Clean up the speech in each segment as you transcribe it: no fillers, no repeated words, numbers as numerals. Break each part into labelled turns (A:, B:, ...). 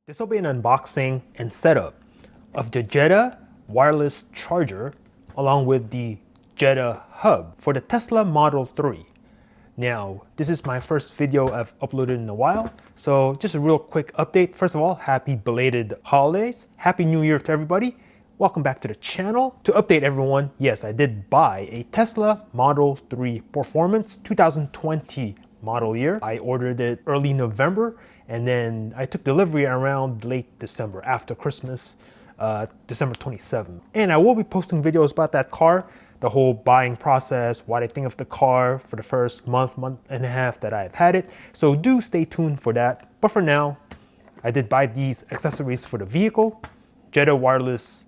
A: This will be an unboxing and setup of the Jetta wireless charger along with the Jetta hub for the Tesla Model 3. Now, this is my first video I've uploaded in a while, so just a real quick update. First of all, happy belated holidays. Happy New Year to everybody. Welcome back to the channel. To update everyone, yes, I did buy a Tesla Model 3 Performance 2020 model year. I ordered it early November, and then I took delivery around late December, after Christmas, December 27th. And I will be posting videos about that car, the whole buying process, what I think of the car for the first month and a half that I've had it. So do stay tuned for that. But for now, I did buy these accessories for the vehicle, Jetta wireless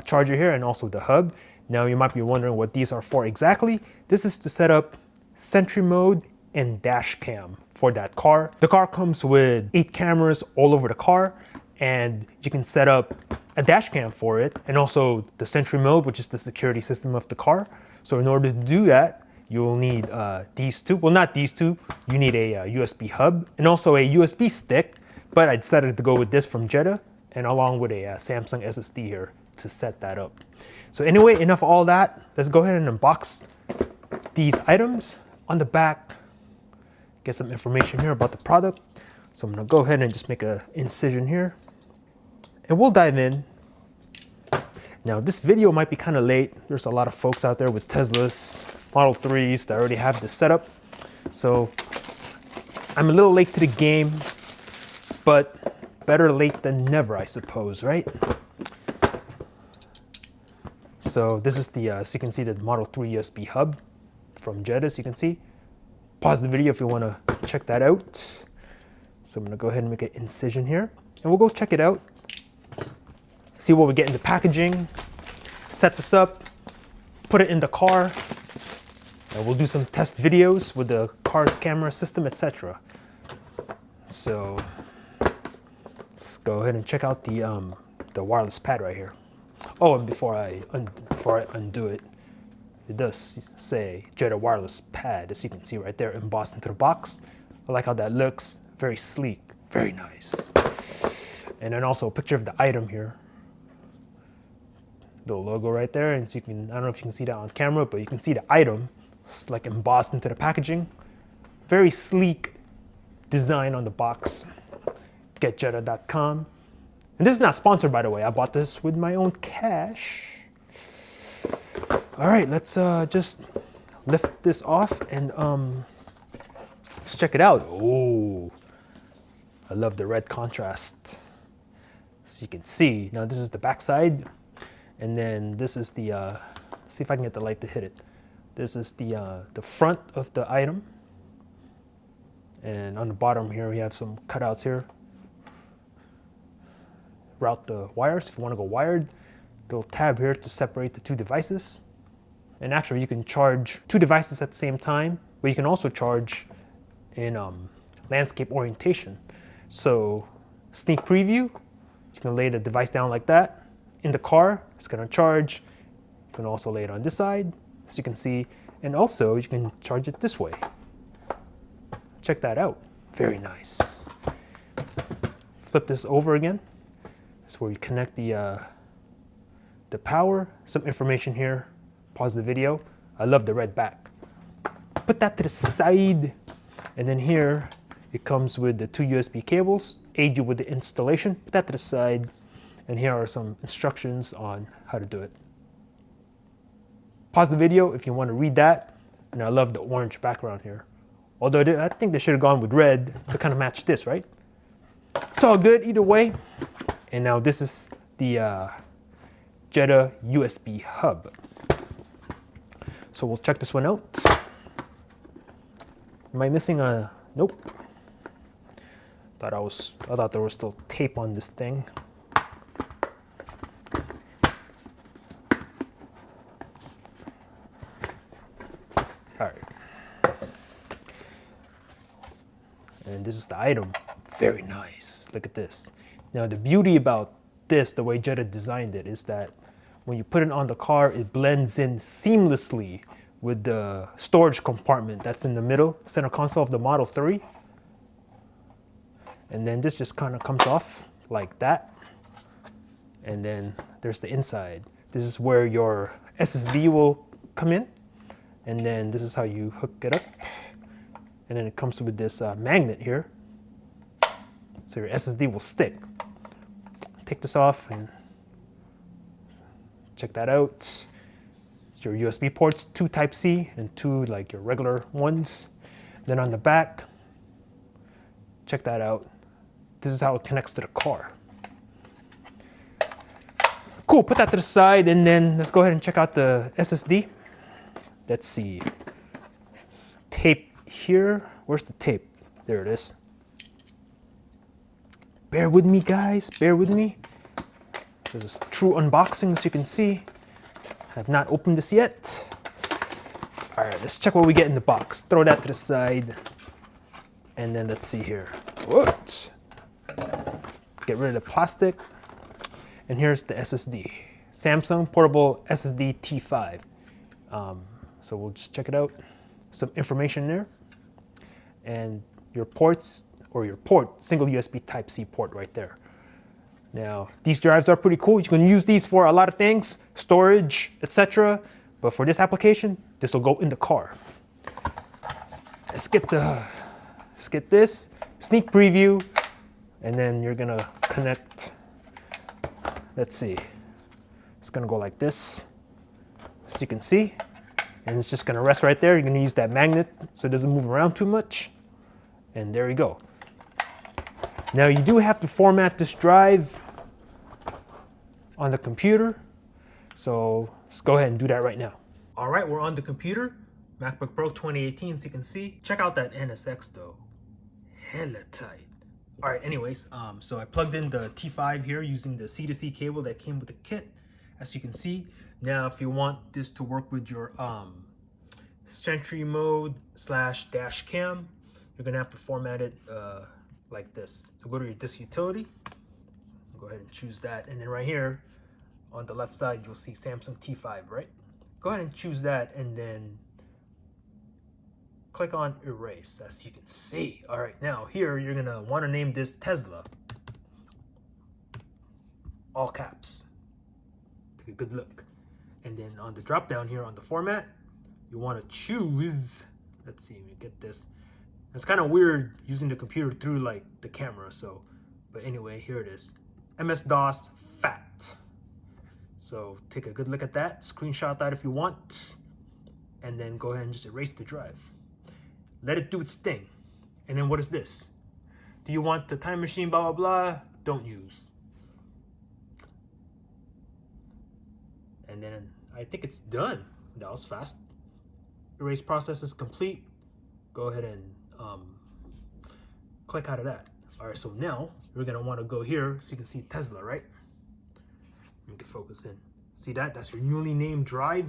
A: charger here, and also the hub. Now you might be wondering what these are for exactly. This is to set up Sentry mode and dash cam for that car. The car comes with 8 cameras all over the car, and you can set up a dash cam for it, and also the Sentry mode, which is the security system of the car. So in order to do that, you will need these two. Well, not these two. You need a USB hub and also a USB stick, but I decided to go with this from Jetta, and along with a Samsung SSD here to set that up. So anyway, enough of all that. Let's go ahead and unbox these items. On the back, get some information here about the product. So I'm gonna go ahead and just make an incision here, and we'll dive in. Now this video might be kind of late. There's a lot of folks out there with Teslas, Model 3s that already have this setup. So I'm a little late to the game, but better late than never, I suppose, right? So this is the, so you can see the Model 3 USB hub from Jetta, as you can see. Pause the video if you want to check that out. So I'm going to go ahead and make an incision here, and we'll go check it out. See what we get in the packaging, set this up, put it in the car, and we'll do some test videos with the car's camera system, etc. So let's go ahead and check out the wireless pad right here. Oh, and before I undo it, it does say Jetta wireless pad, as you can see right there, embossed into the box. I like how that looks. Very sleek, very nice. And then also a picture of the item here. The logo right there, and so you can, I don't know if you can see that on camera, but you can see the item. It's like embossed into the packaging. Very sleek design on the box. GetJetta.com. And this is not sponsored, by the way. I bought this with my own cash. All right, let's just lift this off and let's check it out. Oh, I love the red contrast. So you can see, now this is the back side, and then this is the, see if I can get the light to hit it. This is the front of the item. And on the bottom here, we have some cutouts here. Route the wires if you want to go wired. Little tab here to separate the two devices. And actually you can charge 2 devices at the same time, but you can also charge in landscape orientation. So sneak preview, you can lay the device down like that. In the car, it's gonna charge. You can also lay it on this side, as you can see. And also you can charge it this way. Check that out, very nice. Flip this over again. That's where you connect the power. Some information here. Pause the video. I love the red back. Put that to the side. And then here, it comes with the 2 USB cables. Aid you with the installation. Put that to the side. And here are some instructions on how to do it. Pause the video if you want to read that. And I love the orange background here. Although I think they should have gone with red to kind of match this, right? It's all good either way. And now this is the Jetta USB hub. So we'll check this one out. Am I missing a, nope. I thought there was still tape on this thing. All right. And this is the item. Very nice. Look at this. Now the beauty about this, the way Jetta designed it, is that when you put it on the car, it blends in seamlessly with the storage compartment that's in the middle, center console of the Model 3. And then this just kind of comes off like that. And then there's the inside. This is where your SSD will come in. And then this is how you hook it up. And then it comes with this magnet here. So your SSD will stick. Take this off and check that out. It's your USB ports, 2 Type-C and 2 like your regular ones. Then on the back, check that out. This is how it connects to the car. Cool, put that to the side, and then let's go ahead and check out the SSD. Let's see. Tape here. Where's the tape? There it is. Bear with me, guys. Bear with me. This is true unboxing, as you can see. I have not opened this yet. All right, let's check what we get in the box. Throw that to the side. And then let's see here. What? Get rid of the plastic. And here's the SSD. Samsung Portable SSD T5. So we'll just check it out. Some information there. And your ports, or your port, single USB Type-C port right there. Now, these drives are pretty cool. You can use these for a lot of things, storage, etc. But for this application, this will go in the car. Let's get this sneak preview, and then you're gonna connect. Let's see. It's gonna go like this, as you can see, and it's just gonna rest right there. You're gonna use that magnet so it doesn't move around too much, and there you go. Now you do have to format this drive on the computer, so let's go ahead and do that right now. All right, we're on the computer, MacBook Pro 2018, as you can see. Check out that NSX though, hella tight. All right, anyways, so I plugged in the T5 here using the C-to-C cable that came with the kit, as you can see. Now, if you want this to work with your Sentry mode / dash cam, you're gonna have to format it like this. So go to your disk utility, go ahead and choose that, and then right here on the left side you'll see Samsung T5, right? Go ahead and choose that, and then click on erase, as you can see. All right, now here you're gonna want to name this Tesla, all caps. Take a good look, and then on the drop down here on the format, you want to choose, let's see, we get this. It's kind of weird using the computer through like the camera, so, but anyway, here it is. MS-DOS FAT. So take a good look at that, screenshot that if you want, and then go ahead and just erase the drive. Let it do its thing. And then what is this? Do you want the time machine, blah, blah, blah? Don't use. And then I think it's done. That was fast. Erase process is complete. Go ahead and click out of that. All right, so now we're gonna wanna go here so you can see Tesla, right? Let me get focus in. See that? That's your newly named drive.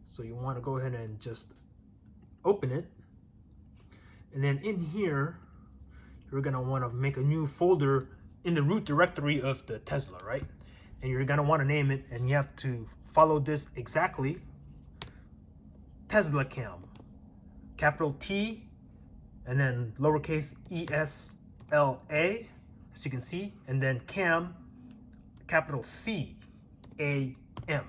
A: So you wanna go ahead and just open it. And then in here, you're gonna wanna make a new folder in the root directory of the Tesla, right? And you're gonna wanna name it, and you have to follow this exactly. Tesla Cam, capital T, and then lowercase ESLA, as you can see, and then Cam, capital CAM. You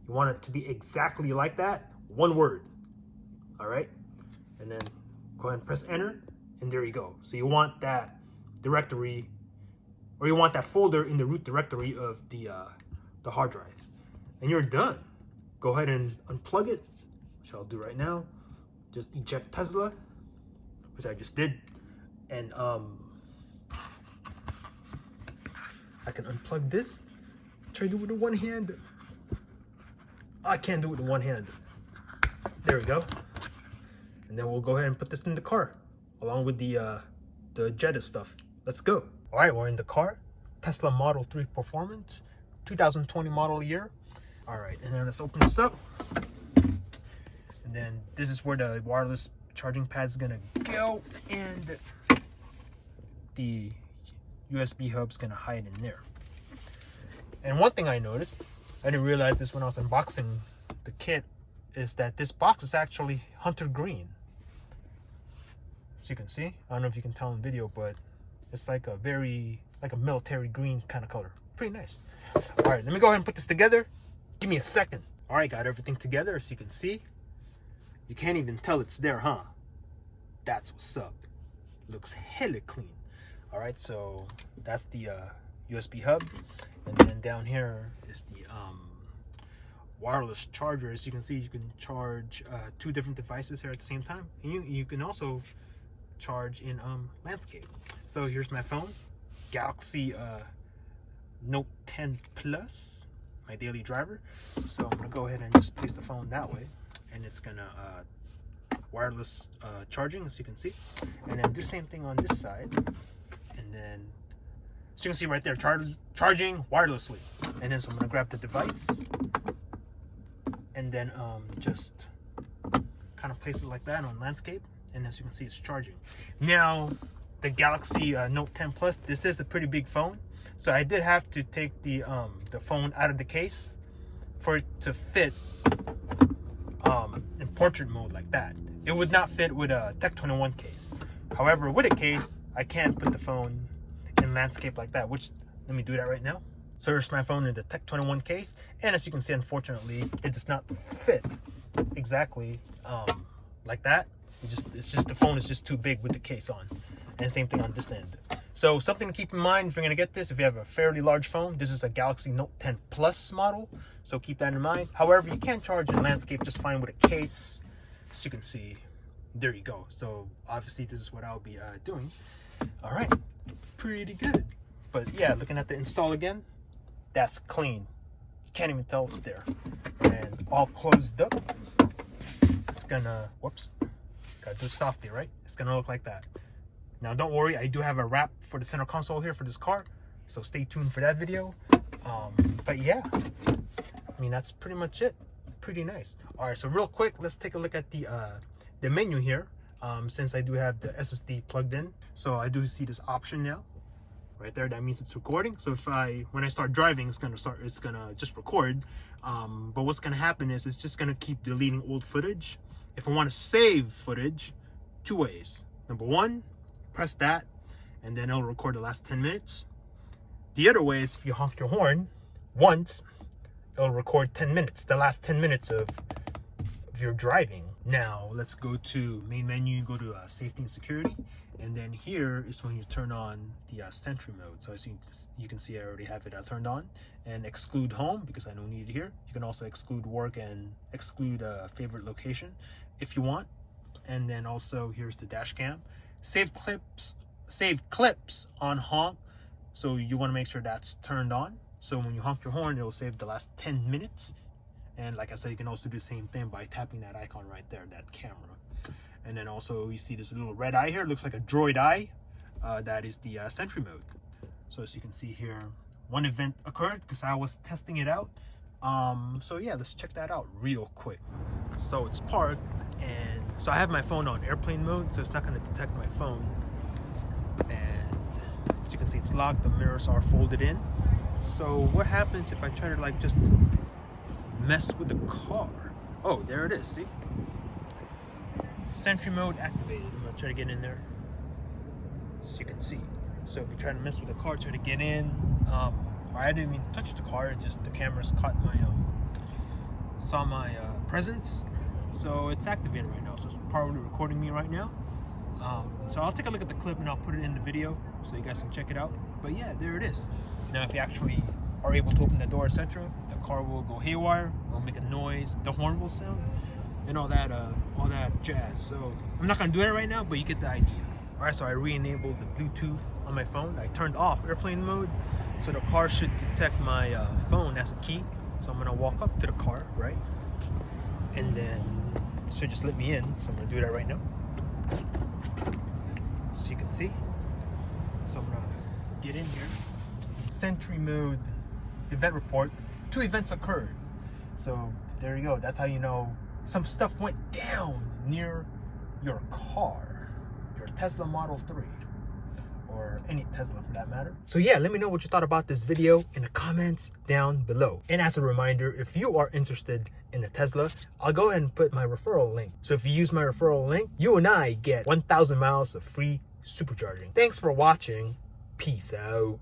A: want it to be exactly like that, one word, all right? And then go ahead and press enter, and there you go. So you want that directory, or you want that folder in the root directory of the hard drive, and you're done. Go ahead and unplug it, which I'll do right now. Just eject Tesla, which I just did, and I can unplug this. Try to do it with one hand. I can't do it with one hand. There we go. And then we'll go ahead and put this in the car, along with the Jetta stuff. Let's go. All right, we're in the car. Tesla Model 3 Performance, 2020 model year. All right, and then let's open this up. And then this is where the wireless charging pad is gonna go, and the USB hub's gonna hide in there. And one thing I noticed, I didn't realize this when I was unboxing the kit, is that this box is actually hunter green. As you can see, I don't know if you can tell in video, but it's like a very like a military green kind of color. Pretty nice. All right, let me go ahead and put this together. Give me a second. All right, got everything together. As you can see, you can't even tell it's there, huh? That's what's up. Looks hella clean. All right, so that's the USB hub, and then down here is the wireless charger. As you can see, you can charge 2 different devices here at the same time. And you can also charge in landscape. So here's my phone, Galaxy Note 10 Plus, my daily driver. So I'm gonna go ahead and just place the phone that way, and it's gonna wireless charging, as you can see, and then do the same thing on this side, and then as you can see right there, charging wirelessly. And then so I'm gonna grab the device and then just kind of place it like that on landscape, and as you can see, it's charging. Now the Galaxy Note 10 Plus, this is a pretty big phone, so I did have to take the phone out of the case for it to fit in portrait mode like that. It would not fit with a Tech 21 case. However, with a case, I can put the phone in landscape like that, which, let me do that right now. So here's my phone in the Tech 21 case, and as you can see, unfortunately, it does not fit exactly like that. It's just the phone is just too big with the case on. And same thing on this end. So something to keep in mind if you're gonna get this, if you have a fairly large phone, this is a Galaxy Note 10 Plus model, so keep that in mind. However, you can charge in landscape just fine with a case. As you can see, there you go. So obviously this is what I'll be doing. All right, pretty good. But yeah, looking at the install again, that's clean. You can't even tell it's there. And all closed up. It's gonna, whoops, gotta do softly, right? It's gonna look like that. Now don't worry, I do have a wrap for the center console here for this car, so stay tuned for that video. But yeah, I mean, that's pretty much it. Pretty nice. All right, so real quick, let's take a look at the menu here. Since I do have the SSD plugged in, so I do see this option now right there. That means it's recording. So if when I start driving, it's gonna just record. But what's gonna happen is it's just gonna keep deleting old footage. If I want to save footage, 2 ways. Number 1, press that, and then it'll record the last 10 minutes. The other way is if you honk your horn once, it'll record 10 minutes, the last 10 minutes of your driving. Now let's go to main menu, go to safety and security, and then here is when you turn on the Sentry mode. So as you can see, I already have it turned on, and exclude home because I don't need it here. You can also exclude work and exclude favorite location if you want. And then also here's the dash cam. Save clips on honk, so you want to make sure that's turned on. So when you honk your horn, it'll save the last 10 minutes. And like I said, you can also do the same thing by tapping that icon right there, that camera. And then also you see this little red eye here. It looks like a droid eye. That is the Sentry mode. So as you can see here, 1 event occurred because I was testing it out. So yeah, let's check that out real quick. So it's parked, and so I have my phone on airplane mode, so it's not going to detect my phone. And as you can see, it's locked. The mirrors are folded in. So what happens if I try to like just mess with the car? Oh, there it is. See, Sentry mode activated. I'm gonna try to get in there, so you can see. So if you try to mess with the car, try to get in. I didn't even touch the car. Just the cameras caught my saw my presence. So it's activated right now. So it's probably recording me right now. So I'll take a look at the clip and I'll put it in the video so you guys can check it out. But yeah, there it is. Now if you actually are able to open the door, etc., the car will go haywire, will make a noise, the horn will sound, and all that jazz. So I'm not gonna do that right now, but you get the idea. All right, so I re-enabled the Bluetooth on my phone. I turned off airplane mode, so the car should detect my phone as a key. So I'm gonna walk up to the car, right, and then it should just let me in. So I'm gonna do that right now, so you can see. So I'm gonna get in here. Sentry mode event report. 2 events occurred. So there you go. That's how you know some stuff went down near your car, your Tesla Model 3, or any Tesla for that matter. So yeah, let me know what you thought about this video in the comments down below. And as a reminder, if you are interested in a Tesla, I'll go ahead and put my referral link. So if you use my referral link, you and I get 1,000 miles of free supercharging. Thanks for watching. Peace out.